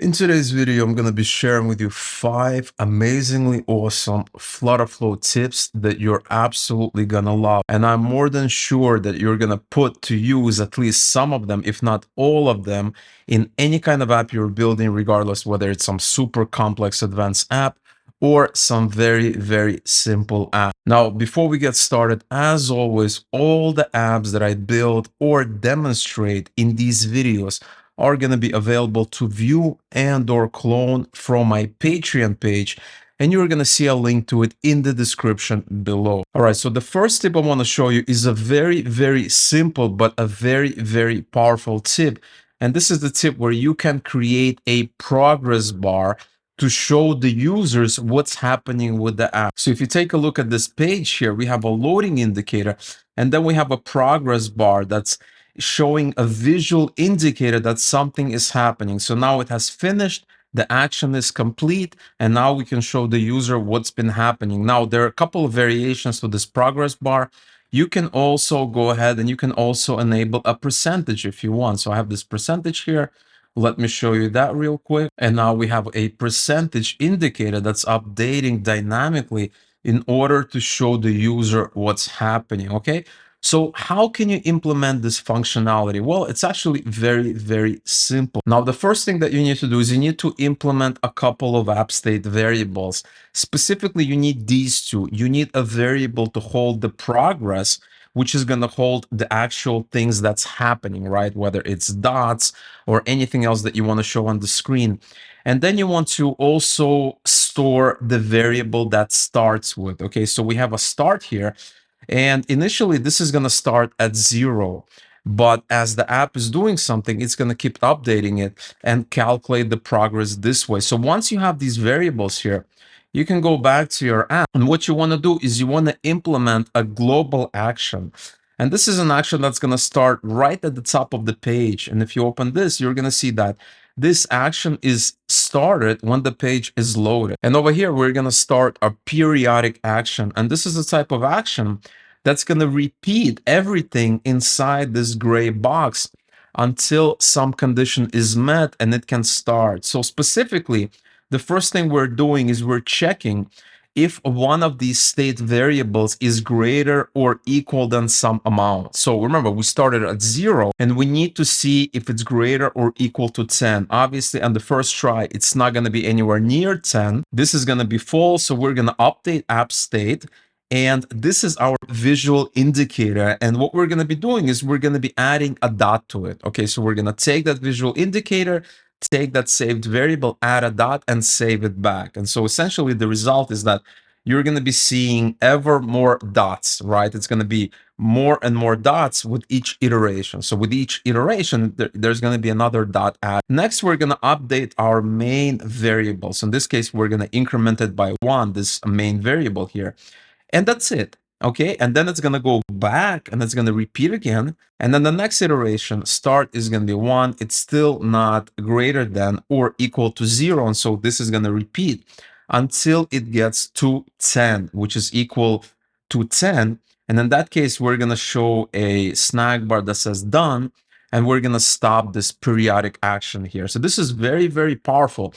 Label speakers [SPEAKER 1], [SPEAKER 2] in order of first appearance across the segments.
[SPEAKER 1] In today's video, I'm going to be sharing with you 5 amazingly awesome FlutterFlow tips that you're absolutely going to love. And I'm more than sure that you're going to put to use at least some of them, if not all of them, in any kind of app you're building, regardless whether it's some super complex advanced app or some very, very simple app. Now, before we get started, as always, all the apps that I build or demonstrate in these videos are going to be available to view and or clone from my Patreon page, and you're going to see a link to it in the description below. All right, so the first tip I want to show you is a very, very simple but a very, very powerful tip. And this is the tip where you can create a progress bar to show the users what's happening with the app. So if you take a look at this page here, we have a loading indicator, and then we have a progress bar that's showing a visual indicator that something is happening. So now it has finished, the action is complete, and now we can show the user what's been happening. Now, there are a couple of variations to this progress bar. You can also go ahead and you can also enable a percentage if you want. So I have this percentage here. Let me show you that real quick. And now we have a percentage indicator that's updating dynamically in order to show the user what's happening, okay? So how can you implement this functionality? Well, it's actually very, very simple. Now, the first thing that you need to do is you need to implement a couple of app state variables. Specifically, you need these two. You need a variable to hold the progress, which is going to hold the actual things that's happening, right? Whether it's dots or anything else that you want to show on the screen. And then you want to also store the variable that starts with. Okay, so we have a start here. And initially, this is going to start at 0. But as the app is doing something, it's going to keep updating it and calculate the progress this way. So once you have these variables here, you can go back to your app. And what you want to do is you want to implement a global action. And this is an action that's going to start right at the top of the page. And if you open this, you're going to see that this action is started when the page is loaded. And over here, we're going to start a periodic action. And this is the type of action that's going to repeat everything inside this gray box until some condition is met and it can start. So specifically, the first thing we're doing is we're checking if one of these state variables is greater or equal than some amount. So remember, we started at 0 and we need to see if it's greater or equal to 10. Obviously, on the first try, it's not going to be anywhere near 10. This is going to be false. So we're going to update app state. And this is our visual indicator. And what we're going to be doing is we're going to be adding a dot to it. Okay, so we're going to take that visual indicator, take that saved variable, add a dot, and save it back. And so essentially the result is that you're going to be seeing ever more dots, right? It's going to be more and more dots with each iteration. So with each iteration, there's going to be another dot add. Next, we're going to update our main variable. So in this case, we're going to increment it by 1, this main variable here. And that's it. Okay, and then it's going to go back and it's going to repeat again. And then the next iteration, start is going to be 1. It's still not greater than or equal to 0. And so this is going to repeat until it gets to 10, which is equal to 10. And in that case, we're going to show a snack bar that says done. And we're going to stop this periodic action here. So this is very, very powerful.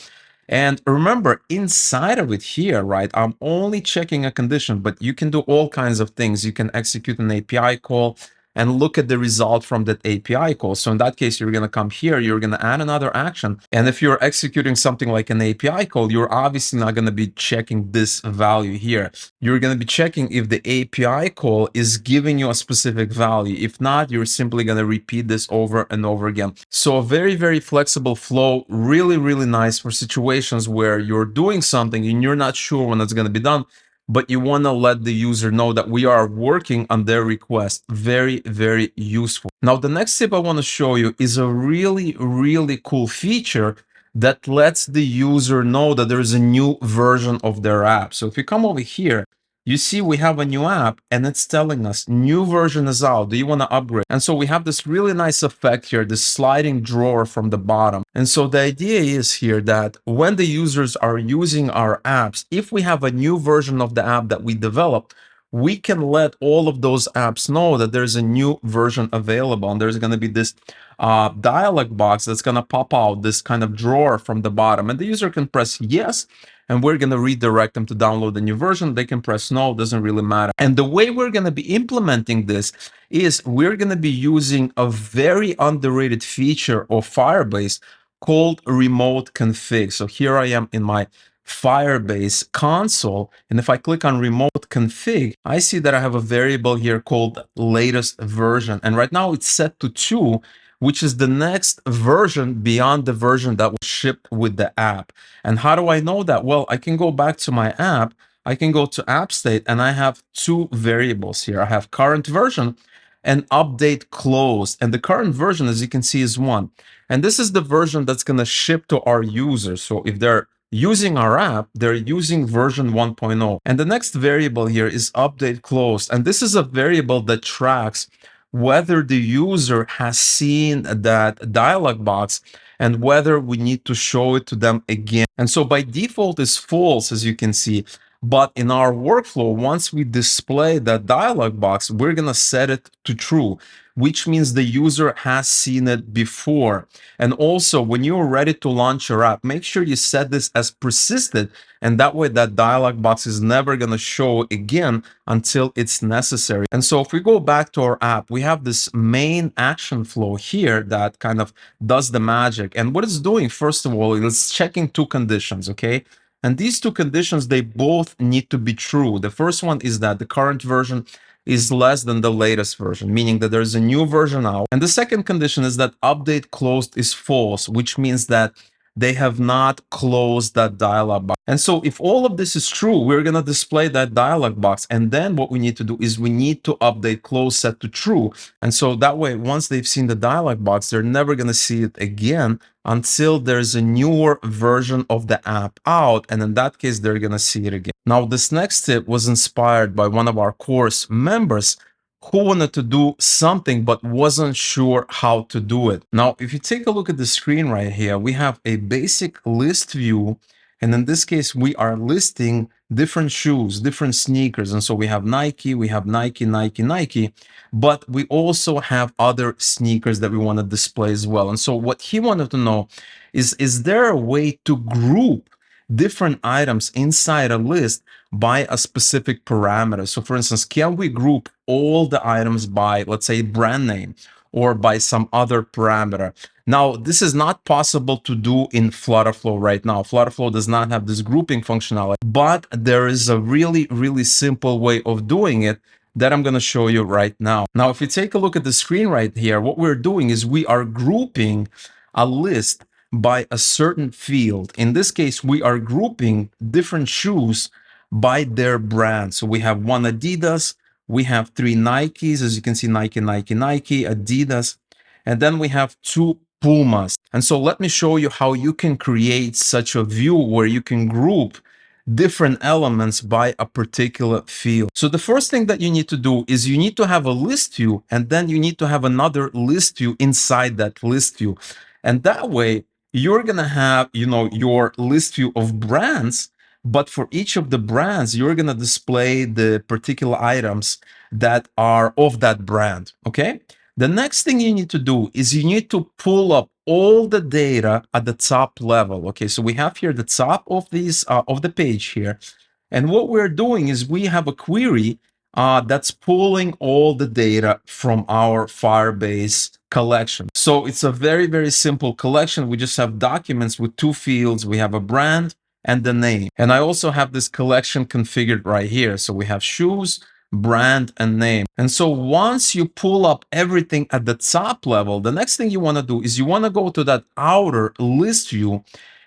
[SPEAKER 1] And remember, inside of it here, right, I'm only checking a condition, but you can do all kinds of things. You can execute an API call and look at the result from that API call. So in that case, you're going to come here, you're going to add another action. And if you're executing something like an API call, you're obviously not going to be checking this value here. You're going to be checking if the API call is giving you a specific value. If not, you're simply going to repeat this over and over again. So a very, very flexible flow, really, really nice for situations where you're doing something and you're not sure when it's going to be done, but you want to let the user know that we are working on their request. Very, very useful. Now, the next tip I want to show you is a really, really cool feature that lets the user know that there's a new version of their app. So if you come over here, you see we have a new app and it's telling us new version is out. Do you want to upgrade? And so we have this really nice effect here, this sliding drawer from the bottom. And so the idea is here that when the users are using our apps, if we have a new version of the app that we developed, we can let all of those apps know that there's a new version available, and there's going to be this dialog box that's going to pop out, this kind of drawer from the bottom, and the user can press yes, and we're going to redirect them to download the new version. They can press no, doesn't really matter. And the way we're going to be implementing this is we're going to be using a very underrated feature of Firebase called remote config. So here I am in my Firebase console, and if I click on remote config, I see that I have a variable here called latest version, and right now it's set to 2, which is the next version beyond the version that was shipped with the app. And how do I know that? Well, I can go back to my app, I can go to app state, and I have 2 variables here. I have current version and update closed, and the current version, as you can see, is 1. And this is the version that's going to ship to our users. So if they're using our app, they're using version 1.0. And the next variable here is update closed. And this is a variable that tracks whether the user has seen that dialog box and whether we need to show it to them again. And so by default is false, as you can see. But in our workflow, once we display that dialog box, we're going to set it to true, which means the user has seen it before. And also, when you're ready to launch your app, make sure you set this as persistent, and that way that dialog box is never going to show again until it's necessary. And so if we go back to our app, we have this main action flow here that kind of does the magic. And what it's doing, first of all, it's checking 2 conditions, okay? And these 2 conditions, they both need to be true. The first one is that the current version is less than the latest version, meaning that there's a new version out. And the second condition is that update closed is false, which means that they have not closed that dialog box. And so if all of this is true, we're going to display that dialog box. And then what we need to do is we need to update close set to true. And so that way, once they've seen the dialog box, they're never going to see it again until there's a newer version of the app out. And in that case, they're going to see it again. Now, this next tip was inspired by one of our course members who wanted to do something but wasn't sure how to do it. Now, if you take a look at the screen right here, we have a basic list view. And in this case, we are listing different shoes, different sneakers. And so we have Nike, Nike, but we also have other sneakers that we want to display as well. And so what he wanted to know is there a way to group different items inside a list by a specific parameter? So for instance, can we group all the items by, let's say, brand name or by some other parameter? Now, this is not possible to do in FlutterFlow right now. FlutterFlow does not have this grouping functionality, but there is a really, really simple way of doing it that I'm going to show you right now. Now, if you take a look at the screen right here, what we're doing is we are grouping a list by a certain field. In this case, we are grouping different shoes by their brand. So we have 1 Adidas, we have 3 Nikes, as you can see, Nike, Adidas, and then we have 2 Pumas. And so let me show you how you can create such a view where you can group different elements by a particular field. So the first thing that you need to do is you need to have a list view, and then you need to have another list view inside that list view. And that way, you're going to have, your list view of brands, but for each of the brands, you're going to display the particular items that are of that brand, okay? The next thing you need to do is you need to pull up all the data at the top level, okay? So we have here the top of these, of the page here. And what we're doing is we have a query that's pulling all the data from our Firebase collection. So it's a very, very simple collection. We just have documents with 2 fields. We have a brand and the name. And I also have this collection configured right here. So we have shoes, brand, and name. And so once you pull up everything at the top level, the next thing you want to do is you want to go to that outer list view.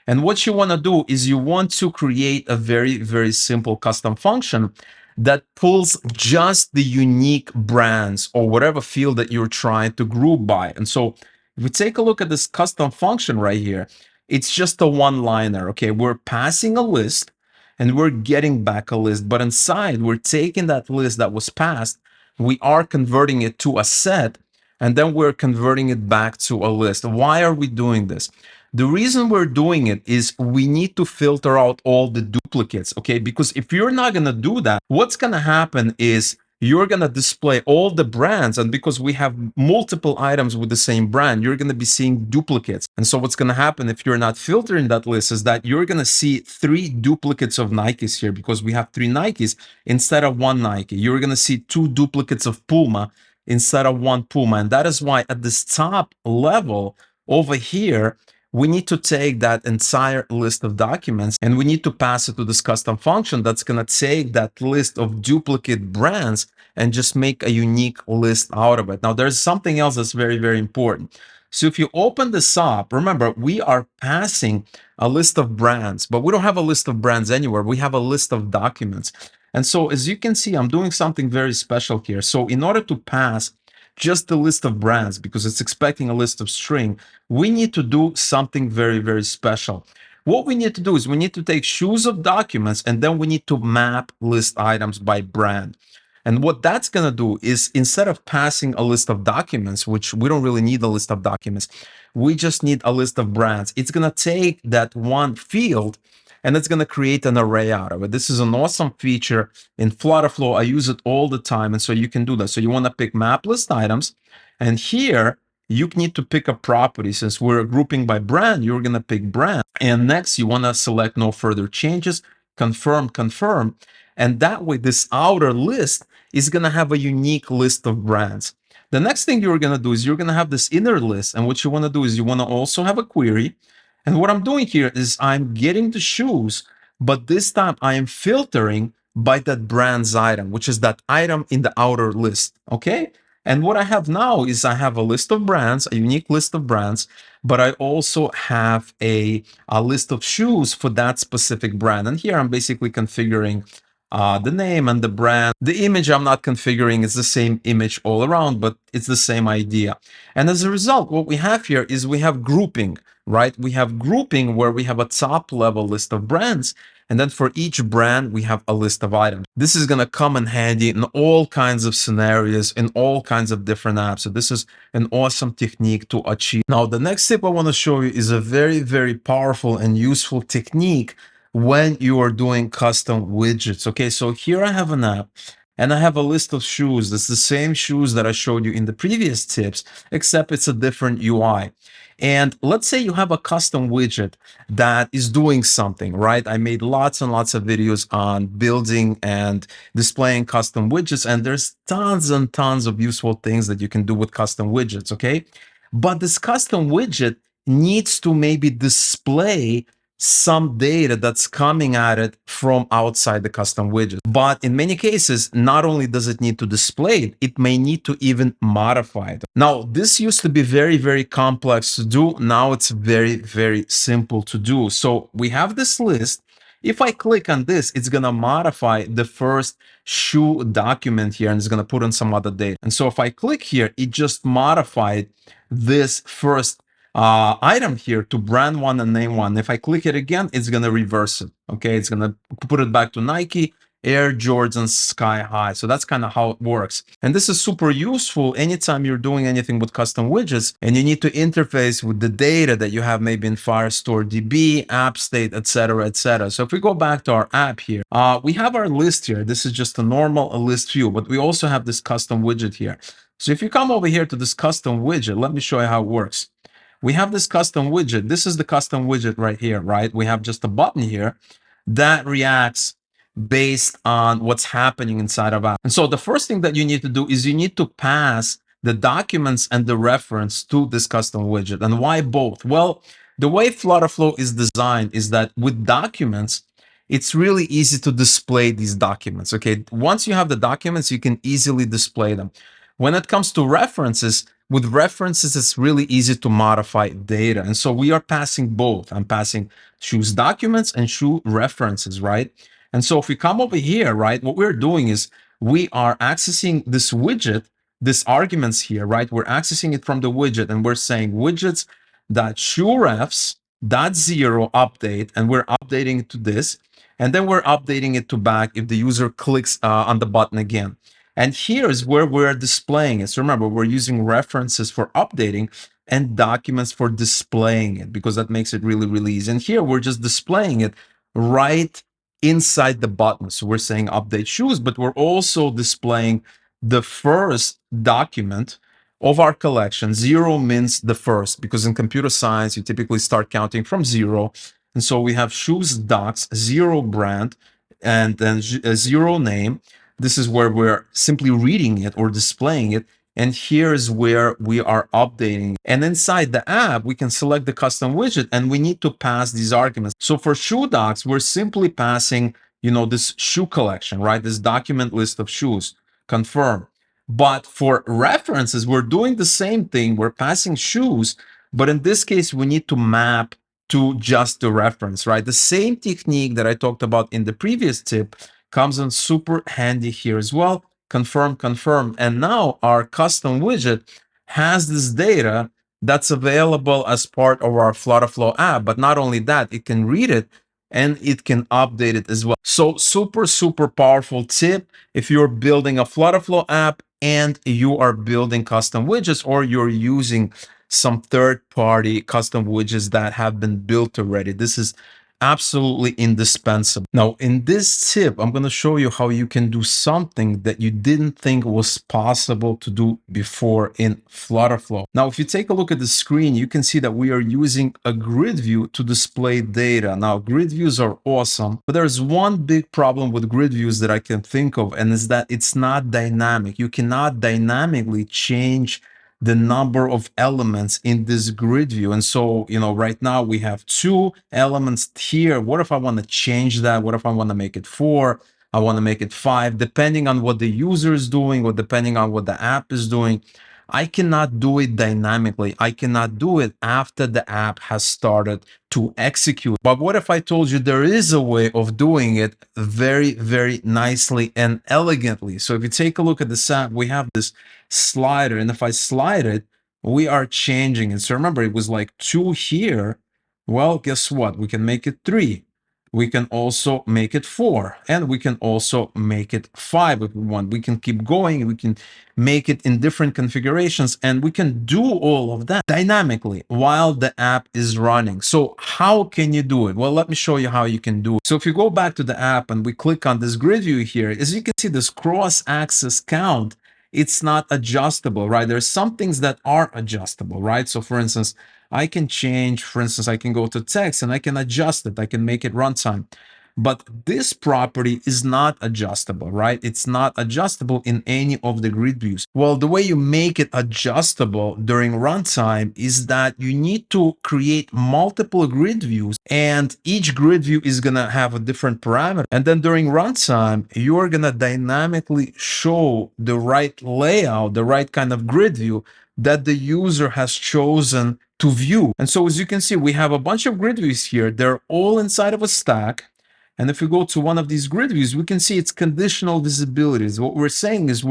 [SPEAKER 1] And what you want to do is you want to create a very, very simple custom function that pulls just the unique brands or whatever field that you're trying to group by. And so if we take a look at this custom function right here, it's just a one-liner, okay? We're passing a list and we're getting back a list, but inside we're taking that list that was passed, we are converting it to a set, and then we're converting it back to a list. Why are we doing this? The reason we're doing it is we need to filter out all the duplicates, okay? Because if you're not gonna do that, what's gonna happen is you're gonna display all the brands, and because we have multiple items with the same brand, you're gonna be seeing duplicates. And so what's gonna happen if you're not filtering that list is that you're gonna see 3 duplicates of Nikes here because we have 3 Nikes instead of 1 Nike. You're gonna see 2 duplicates of Puma instead of 1 Puma. And that is why at this top level over here, we need to take that entire list of documents and we need to pass it to this custom function that's going to take that list of duplicate brands and just make a unique list out of it. Now, there's something else that's very, very important. So if you open this up, remember, we are passing a list of brands, but we don't have a list of brands anywhere. We have a list of documents. And so as you can see, I'm doing something very special here. So in order to pass just the list of brands, because it's expecting a list of string, we need to do something very, very special. What we need to do is we need to take shoes of documents and then we need to map list items by brand. And what that's going to do is instead of passing a list of documents, which we don't really need a list of documents, we just need a list of brands. It's going to take that one field and it's going to create an array out of it. This is an awesome feature in FlutterFlow. I use it all the time. And so you can do that. So you want to pick map list items. And here you need to pick a property. Since we're grouping by brand, you're going to pick brand. And next you want to select no further changes, confirm, confirm. And that way this outer list is going to have a unique list of brands. The next thing you're going to do is you're going to have this inner list. And what you want to do is you want to also have a query. And what I'm doing here is I'm getting the shoes, but this time I am filtering by that brand's item, which is that item in the outer list, okay? And what I have now is I have a list of brands, a unique list of brands, but I also have a list of shoes for that specific brand. And here I'm basically configuring the name and the brand. The image I'm not configuring is the same image all around, but it's the same idea. And as a result, what we have here is we have grouping, right? We have grouping where we have a top level list of brands. And then for each brand, we have a list of items. This is going to come in handy in all kinds of scenarios, in all kinds of different apps. So this is an awesome technique to achieve. Now, the next tip I want to show you is a very, very powerful and useful technique when you are doing custom widgets. Okay, so here I have an app and I have a list of shoes. That's the same shoes that I showed you in the previous tips, except it's a different UI. And let's say you have a custom widget that is doing something, right? I made lots and lots of videos on building and displaying custom widgets, and there's tons and tons of useful things that you can do with custom widgets, okay? But this custom widget needs to maybe display some data that's coming at it from outside the custom widget. But in many cases, not only does it need to display it, it may need to even modify it. Now, this used to be very, very complex to do. Now it's very, very simple to do. So we have this list. If I click on this, it's going to modify the first shoe document here and it's going to put in some other data. And so if I click here, it just modified this first item here to brand one and name one. If I click it again, it's going to reverse it. Okay, it's going to put it back to Nike, Air Jordan Sky High. So that's kind of how it works. And this is super useful anytime you're doing anything with custom widgets and you need to interface with the data that you have maybe in Firestore DB, app state, etc., etc. So if we go back to our app here, we have our list here. This is just a normal list view, but we also have this custom widget here. So if you come over here to this custom widget, let me show you how it works. We have this custom widget. This is the custom widget right here, right? We have just a button here that reacts based on what's happening inside of app. And so the first thing that you need to do is you need to pass the documents and the reference to this custom widget. And why both? Well, the way FlutterFlow is designed is that with documents, it's really easy to display these documents. Okay, once you have the documents, you can easily display them. When it comes to references, with references, it's really easy to modify data. And so we are passing both. I'm passing shoes documents and shoe references, right? And so if we come over here, right, what we're doing is we are accessing this widget, this arguments here, right? We're accessing it from the widget and we're saying widgets.shoerefs.0 update, and we're updating it to this. And then we're updating it to back if the user clicks on the button again. And here is where we're displaying it. So remember, we're using references for updating. and documents for displaying it, because that makes it really, really easy. And here we're just displaying it right inside the button. So we're saying update shoes, but we're also displaying the first document of our collection. Zero means the first, because in computer science, you typically start counting from zero. And so we have shoes docs, zero brand, and then a zero name. This is where we're simply reading it or displaying it. And here is where we are updating. And inside the app, we can select the custom widget, and we need to pass these arguments. So for shoe docs, we're simply passing, this shoe collection, right? This document list of shoes, confirm. But for references, we're doing the same thing. We're passing shoes, but in this case, we need to map to just the reference, right? The same technique that I talked about in the previous tip comes in super handy here as well. Confirm, confirm. And now our custom widget has this data that's available as part of our FlutterFlow app. But not only that, it can read it and it can update it as well. So super, super powerful tip if you're building a FlutterFlow app and you are building custom widgets, or you're using some third-party custom widgets that have been built already. This is absolutely indispensable. Now, in this tip, I'm going to show you how you can do something that you didn't think was possible to do before in FlutterFlow. Now, if you take a look at the screen, you can see that we are using a grid view to display data. Now, grid views are awesome, but there's one big problem with grid views that I can think of, and is that it's not dynamic. You cannot dynamically change the number of elements in this grid view. And so, right now we have 2 elements here. What if I want to change that? What if I want to make it 4? I want to make it 5, depending on what the user is doing or depending on what the app is doing. I cannot do it dynamically. I cannot do it after the app has started to execute. But what if I told you there is a way of doing it very, very nicely and elegantly? So if you take a look at this app, we have this slider, and if I slide it, we are changing it. So remember, it was like 2 here. Well, guess what? We can make it 3. We can also make it 4, and we can also make it 5 if we want. We can keep going. We can make it in different configurations, and we can do all of that dynamically while the app is running. So how can you do it? Well, let me show you how you can do it. So if you go back to the app and we click on this grid view here, as you can see, this cross-axis count, it's not adjustable, right? There's some things that are adjustable, right? So for instance, I can change, for instance, I can go to text and I can adjust it. I can make it runtime. But this property is not adjustable, right? It's not adjustable in any of the grid views. Well, the way you make it adjustable during runtime is that you need to create multiple grid views, and each grid view is going to have a different parameter. And then during runtime, you're going to dynamically show the right layout, the right kind of grid view that the user has chosen to view. And so as you can see, we have a bunch of grid views here. They're all inside of a stack. And if we go to one of these grid views, we can see it's conditional visibilities. What we're saying is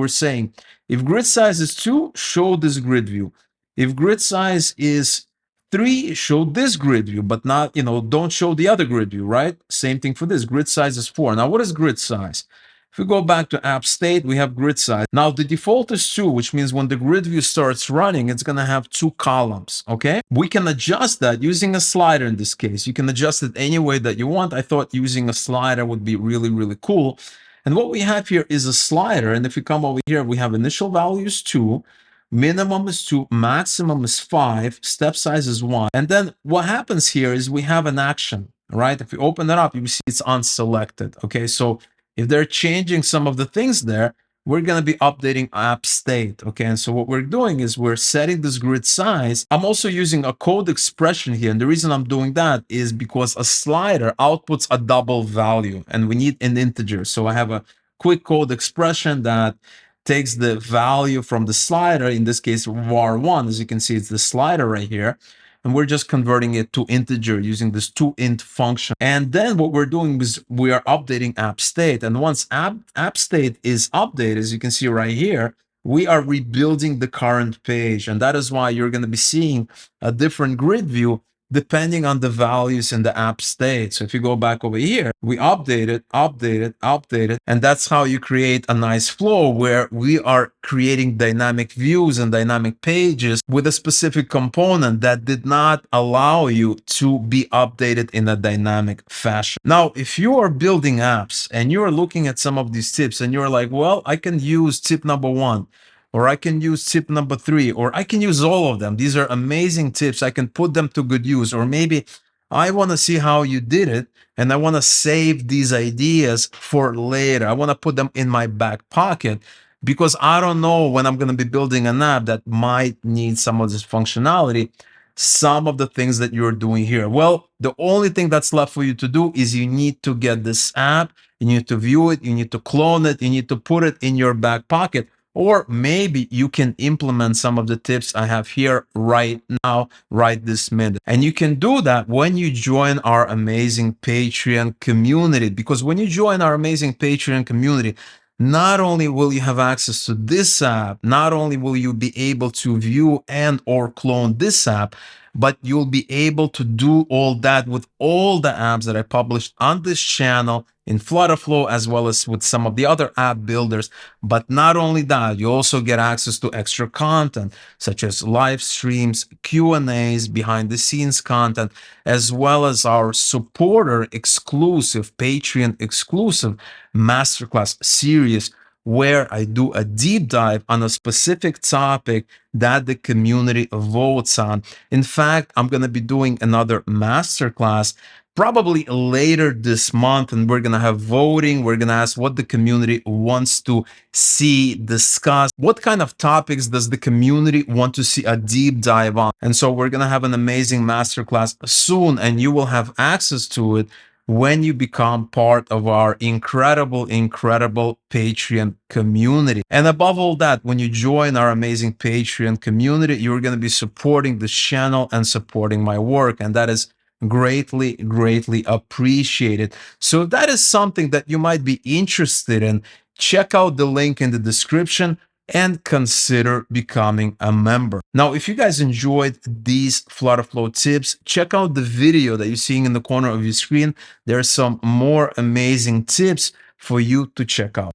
[SPEAKER 1] if grid size is 2, show this grid view. If grid size is 3, show this grid view, but not, don't show the other grid view, right? Same thing for this. Grid size is 4. Now, what is grid size? If we go back to app state, we have grid size. Now, the default is 2, which means when the grid view starts running, it's going to have 2 columns, okay? We can adjust that using a slider in this case. You can adjust it any way that you want. I thought using a slider would be really, really cool. And what we have here is a slider. And if we come over here, we have initial values 2, minimum is 2, maximum is 5, step size is 1. And then what happens here is we have an action, right? If we open it up, you see it's unselected, okay? So if they're changing some of the things there, we're going to be updating app state, okay? And so what we're doing is we're setting this grid size. I'm also using a code expression here. And the reason I'm doing that is because a slider outputs a double value, and we need an integer. So I have a quick code expression that takes the value from the slider, in this case, var1. As you can see, it's the slider right here. And we're just converting it to integer using this toInt function. And then what we're doing is we are updating app state. And once app state is updated, as you can see right here, we are rebuilding the current page. And that is why you're going to be seeing a different grid view depending on the values in the app state. So if you go back over here, we update it, update it, update it. And that's how you create a nice flow where we are creating dynamic views and dynamic pages with a specific component that did not allow you to be updated in a dynamic fashion. Now, if you are building apps and you're looking at some of these tips and you're like, well, I can use tip number 1, or I can use tip number 3, or I can use all of them. These are amazing tips. I can put them to good use. Or maybe I want to see how you did it and I want to save these ideas for later. I want to put them in my back pocket because I don't know when I'm going to be building an app that might need some of this functionality, some of the things that you're doing here. Well, the only thing that's left for you to do is you need to get this app, you need to view it, you need to clone it, you need to put it in your back pocket. Or maybe you can implement some of the tips I have here right now, right this minute. And you can do that when you join our amazing Patreon community. Because when you join our amazing Patreon community, not only will you have access to this app, not only will you be able to view and or clone this app, but you'll be able to do all that with all the apps that I published on this channel in FlutterFlow, as well as with some of the other app builders. But not only that, you also get access to extra content, such as live streams, Q&As, behind the scenes content, as well as our supporter exclusive, Patreon exclusive masterclass series, where I do a deep dive on a specific topic that the community votes on. In fact, I'm going to be doing another masterclass probably later this month, and we're going to have voting. We're going to ask what the community wants to see discussed. What kind of topics does the community want to see a deep dive on? And so we're going to have an amazing masterclass soon, and you will have access to it when you become part of our incredible Patreon community. And above all that, when you join our amazing Patreon community, you're going to be supporting this channel and supporting my work. And that is greatly appreciated. So if that is something that you might be interested in, check out the link in the description and consider becoming a member. Now, if you guys enjoyed these FlutterFlow tips, check out the video that you're seeing in the corner of your screen. There are some more amazing tips for you to check out.